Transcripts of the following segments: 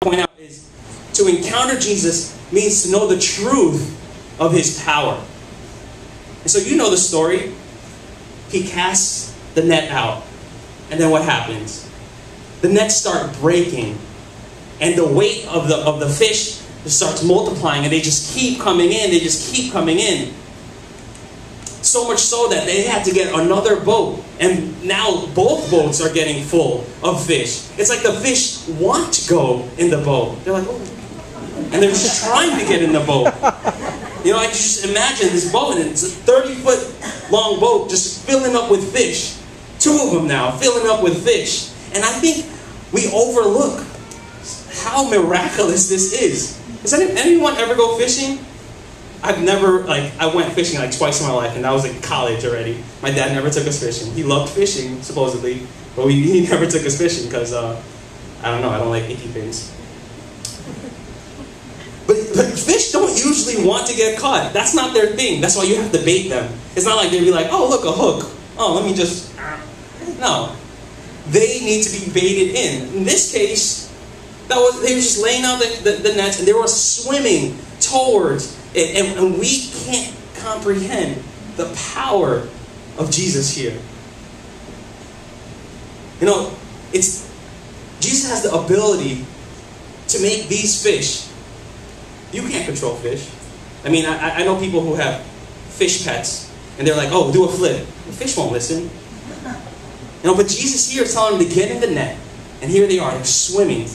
point out is to encounter Jesus means to know the truth of his power. And so you know the story. He casts the net out. And then what happens? The nets start breaking. And the weight of the fish starts multiplying. And they just keep coming in. They just keep coming in. So much so that they had to get another boat. And now both boats are getting full of fish. It's like the fish want to go in the boat. They're like, oh. And they're just trying to get in the boat. You know, I can just imagine this boat, and it's a 30-foot long boat just filling up with fish. 2 of them now, filling up with fish. And I think we overlook how miraculous this is. Does anyone ever go fishing? I've never, I went fishing twice in my life, and that was in college already. My dad never took us fishing. He loved fishing, supposedly, but he never took us fishing because, I don't know, I don't like icky things. But fish don't usually want to get caught. That's not their thing. That's why you have to bait them. It's not like they'd be like, oh, look, a hook. Oh, let me just... No. They need to be baited in. In this case, they were just laying out the nets, and they were swimming towards it. And we can't comprehend the power of Jesus here. You know, Jesus has the ability to make these fish. You can't control fish. I mean, I know people who have fish pets, and they're like, oh, do a flip. The fish won't listen. You know, but Jesus here is telling them to get in the net, and here they are, they're swimming.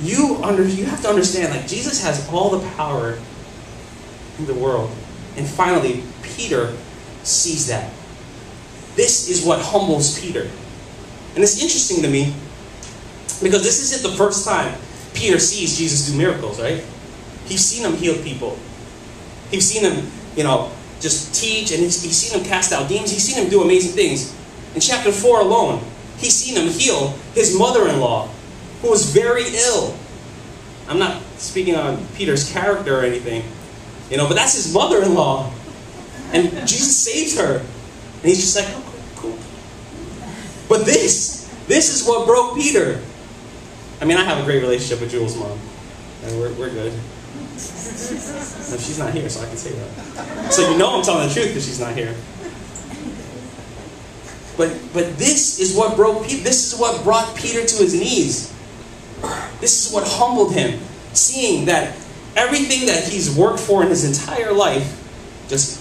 You have to understand, like, Jesus has all the power in the world. And finally, Peter sees that. This is what humbles Peter. And it's interesting to me, because this isn't the first time Peter sees Jesus do miracles, right? He's seen him heal people. He's seen him, just teach, and he's seen him cast out demons. He's seen him do amazing things. In chapter 4 alone, he's seen him heal his mother-in-law, who was very ill. I'm not speaking on Peter's character or anything, but that's his mother-in-law. And Jesus saves her. And he's just like, oh, cool. But this is what broke Peter. I mean, I have a great relationship with Jules' mom. And we're good. No, she's not here, so I can say that. So I'm telling the truth because she's not here. But this is what broke Peter. This is what brought Peter to his knees. This is what humbled him. Seeing that everything that he's worked for in his entire life, just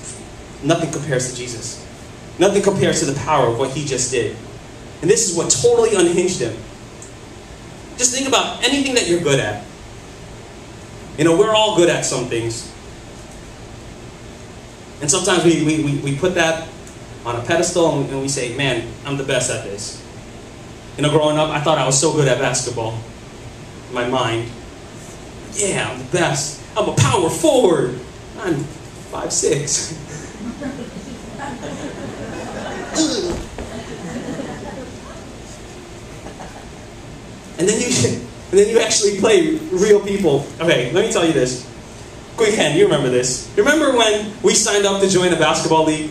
nothing compares to Jesus. Nothing compares to the power of what he just did. And this is what totally unhinged him. Just think about anything that you're good at. We're all good at some things. And sometimes we put that on a pedestal and we say, man, I'm the best at this. Growing up, I thought I was so good at basketball. In my mind. Yeah, I'm the best. I'm a power forward. I'm 5'6". And then you actually play real people. Okay, let me tell you this. Quick hand, you remember this. Remember when we signed up to join a basketball league?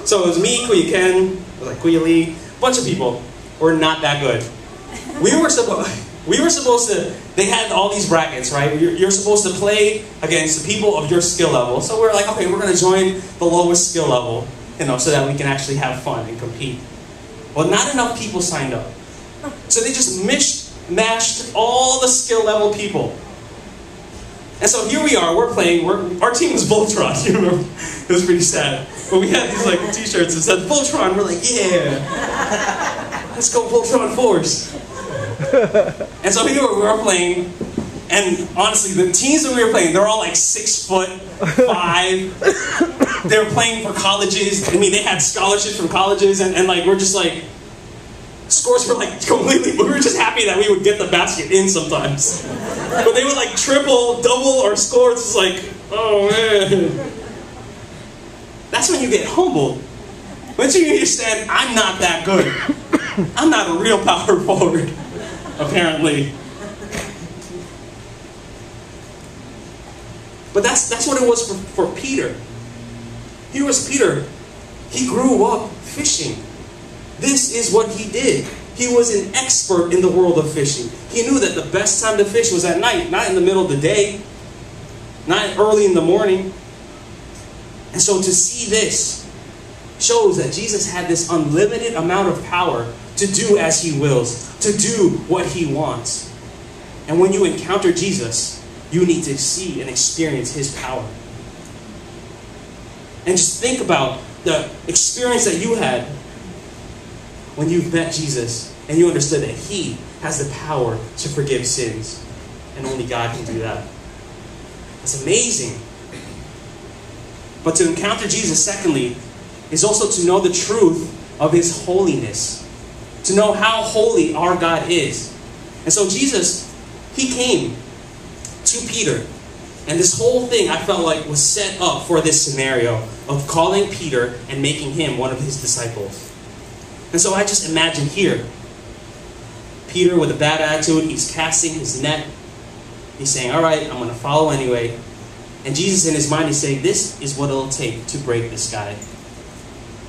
So it was me, Kuya Ken, it was like Kuya Lee, a bunch of people. We're not that good. We were supposed to, they had all these brackets, right? You're supposed to play against the people of your skill level. So we're like, okay, we're going to join the lowest skill level, so that we can actually have fun and compete. Well, not enough people signed up. So they just mashed all the skill level people. And so here we are, we're playing, our team was Voltron, you remember? It was pretty sad. But we had these t-shirts that said Voltron, we're like, yeah, let's go Voltron Force. And so here we were playing, and honestly, the teams that we were playing, they're all 6'5". They were playing for colleges. I mean, they had scholarships from colleges, and we're just scores were completely, we were just happy that we would get the basket in sometimes. But they would triple, double our scores. It's oh man. That's when you get humbled. Once you understand, I'm not that good. I'm not a real power forward, apparently. But that's what it was for Peter. Here was Peter. He grew up fishing. This is what he did. He was an expert in the world of fishing. He knew that the best time to fish was at night, not in the middle of the day, not early in the morning. And so to see this shows that Jesus had this unlimited amount of power to do as he wills, to do what he wants. And when you encounter Jesus, you need to see and experience his power. And just think about the experience that you had when you met Jesus and you understood that he has the power to forgive sins. And only God can do that. That's amazing. But to encounter Jesus, secondly, is also to know the truth of his holiness. To know how holy our God is. And so Jesus, he came to Peter. And this whole thing, I felt like, was set up for this scenario of calling Peter and making him one of his disciples. And so I just imagine here, Peter with a bad attitude, he's casting his net. He's saying, all right, I'm going to follow anyway. And Jesus in his mind is saying, this is what it'll take to break this guy.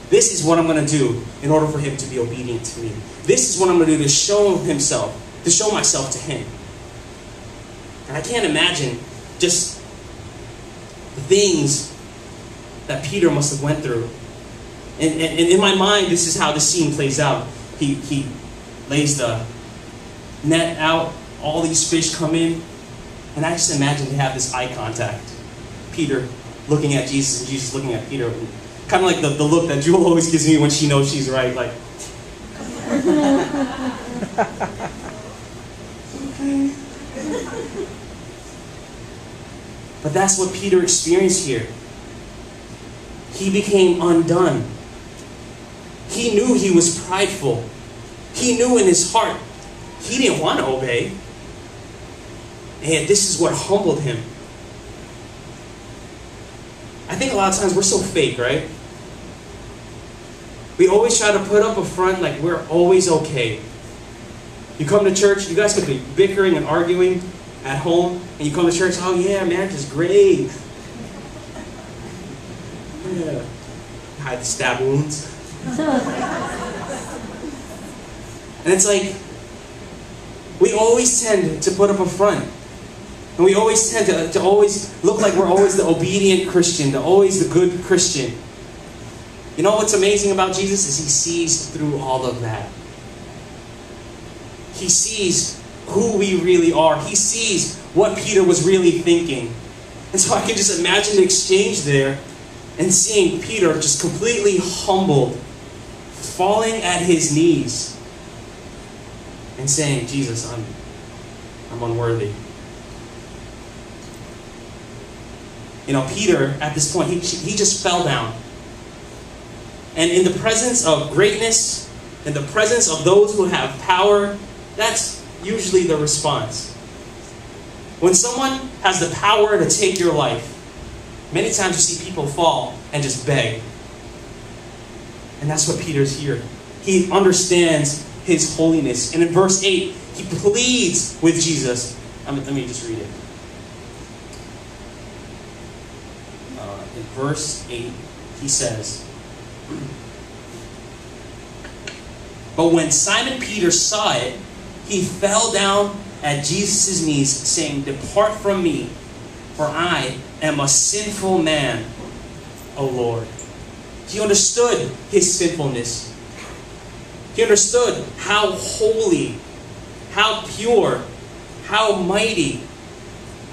This is what I'm going to do in order for him to be obedient to me. This is what I'm going to do to show himself, to show myself to him. And I can't imagine just the things that Peter must have went through. And in my mind, this is how the scene plays out. He lays the net out, all these fish come in, and I just imagine they have this eye contact. Peter looking at Jesus and Jesus looking at Peter. Kind of like the look that Jewel always gives me when she knows she's right. Like, okay. But that's what Peter experienced here. He became undone. He knew he was prideful. He knew in his heart he didn't want to obey. And this is what humbled him. I think a lot of times we're so fake, right? We always try to put up a front like we're always okay. You come to church, you guys could be bickering and arguing at home, and you come to church, oh yeah, marriage is great. Yeah. Hide the stab wounds. And it's like, we always tend to put up a front. And we always tend to always look like we're always the obedient Christian, always the good Christian. You know what's amazing about Jesus is he sees through all of that. He sees who we really are. He sees what Peter was really thinking. And so I can just imagine the exchange there and seeing Peter just completely humbled, falling at his knees and saying, Jesus, I'm unworthy. You know, Peter, at this point, he just fell down. And in the presence of greatness, in the presence of those who have power, that's usually the response. When someone has the power to take your life, many times you see people fall and just beg. And that's what Peter's here. He understands his holiness. And in verse 8, he pleads with Jesus. Let me just read it. In verse 8, he says, but when Simon Peter saw it, he fell down at Jesus' knees, saying, depart from me, for I am a sinful man, O Lord. He understood his sinfulness. He understood how holy, how pure, how mighty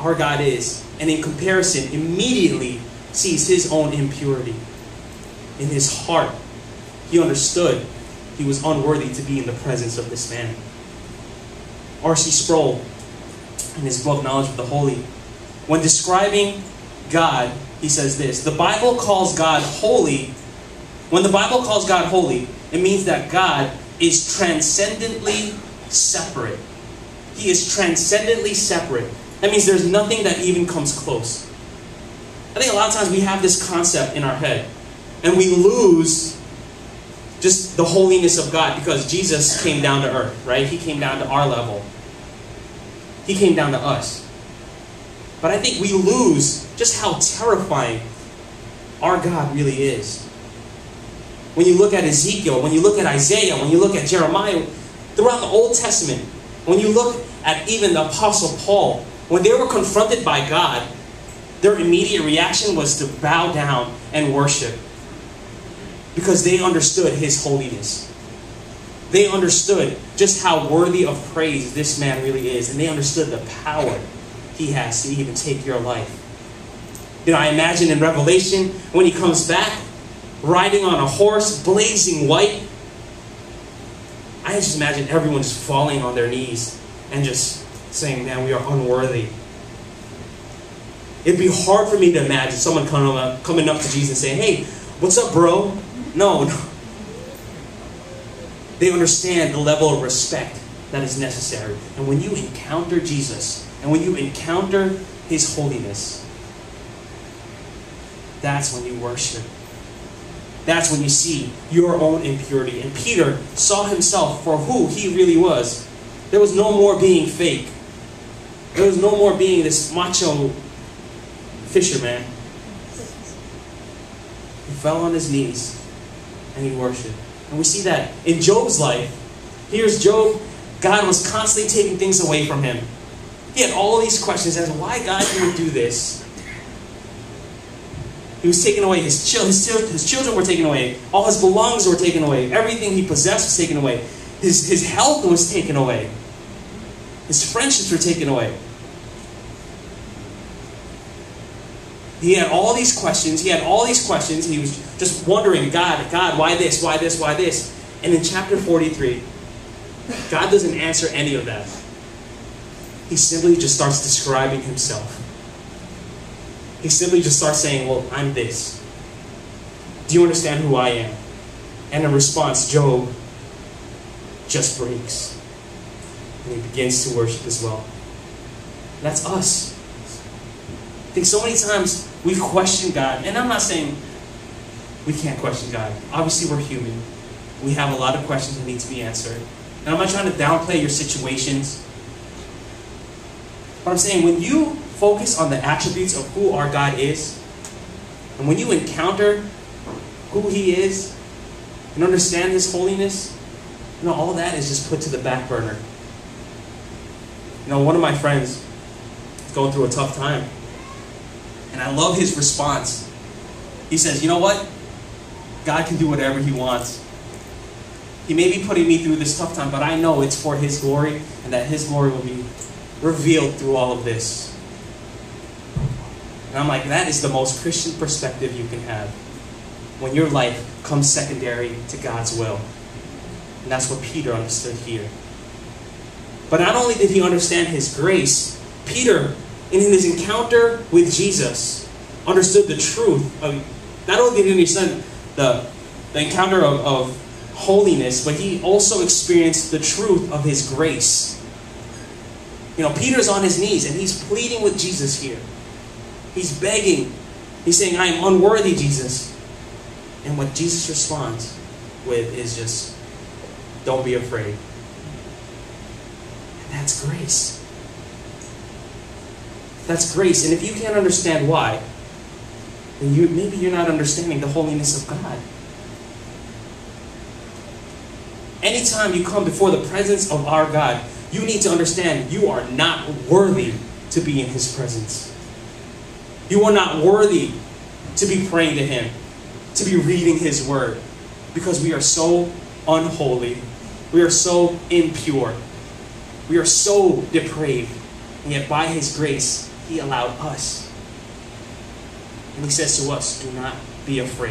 our God is. And in comparison, immediately sees his own impurity. In his heart, he understood he was unworthy to be in the presence of this man. R.C. Sproul, in his book, Knowledge of the Holy, when describing God, he says this, the Bible calls God holy. When the Bible calls God holy, it means that God is transcendently separate. He is transcendently separate. That means there's nothing that even comes close. I think a lot of times we have this concept in our head, and we lose just the holiness of God because Jesus came down to earth, right? He came down to our level. He came down to us. But I think we lose just how terrifying our God really is. When you look at Ezekiel, when you look at Isaiah, when you look at Jeremiah, Throughout the Old Testament, when you look at even the Apostle Paul, when they were confronted by God, their immediate reaction was to bow down and worship, because they understood His holiness. They understood just how worthy of praise this man really is, and they understood the power He has to even take your life. You know, I imagine in Revelation, when He comes back, riding on a horse, blazing white, I just imagine everyone just falling on their knees and just saying, man, we are unworthy. It'd be hard for me to imagine someone coming up to Jesus and saying, hey, what's up, bro? No. They understand the level of respect that is necessary. And when you encounter Jesus, and when you encounter His holiness, that's when you worship. That's when you see your own impurity. And Peter saw himself for who he really was. There was no more being fake. There was no more being this macho fisherman. He fell on his knees and he worshipped. And we see that in Job's life. Here's Job. God was constantly taking things away from him. He had all these questions as to why God would do this. He was taken away. His children were taken away. All his belongings were taken away. Everything he possessed was taken away. His health was taken away. His friendships were taken away. He had all these questions. He was just wondering, God, why this? Why this? Why this? And in chapter 43, God doesn't answer any of that. He simply just starts describing Himself. He simply just starts saying, well, I'm this. Do you understand who I am? And in response, Job just breaks. And he begins to worship as well. That's us. I think so many times we question God. And I'm not saying we can't question God. Obviously, we're human. We have a lot of questions that need to be answered. And I'm not trying to downplay your situations. But I'm saying when you focus on the attributes of who our God is, and when you encounter who He is and understand His holiness, all that is just put to the back burner. One of my friends is going through a tough time. And I love his response. He says, you know what? God can do whatever He wants. He may be putting me through this tough time, but I know it's for His glory, and that His glory will be revealed through all of this. And I'm like, that is the most Christian perspective you can have, when your life comes secondary to God's will. And that's what Peter understood here. But not only did he understand His grace, Peter, in his encounter with Jesus, understood the truth of, not only did he understand the encounter of holiness, but he also experienced the truth of His grace. Peter's on his knees and he's pleading with Jesus here. He's begging. He's saying, I am unworthy, Jesus. And what Jesus responds with is just, don't be afraid. And that's grace. That's grace. And if you can't understand why, then maybe you're not understanding the holiness of God. Anytime you come before the presence of our God, you need to understand you are not worthy to be in His presence. You are not worthy to be praying to Him, to be reading His Word, because we are so unholy. We are so impure. We are so depraved. And yet by His grace, He allowed us. And He says to us, do not be afraid.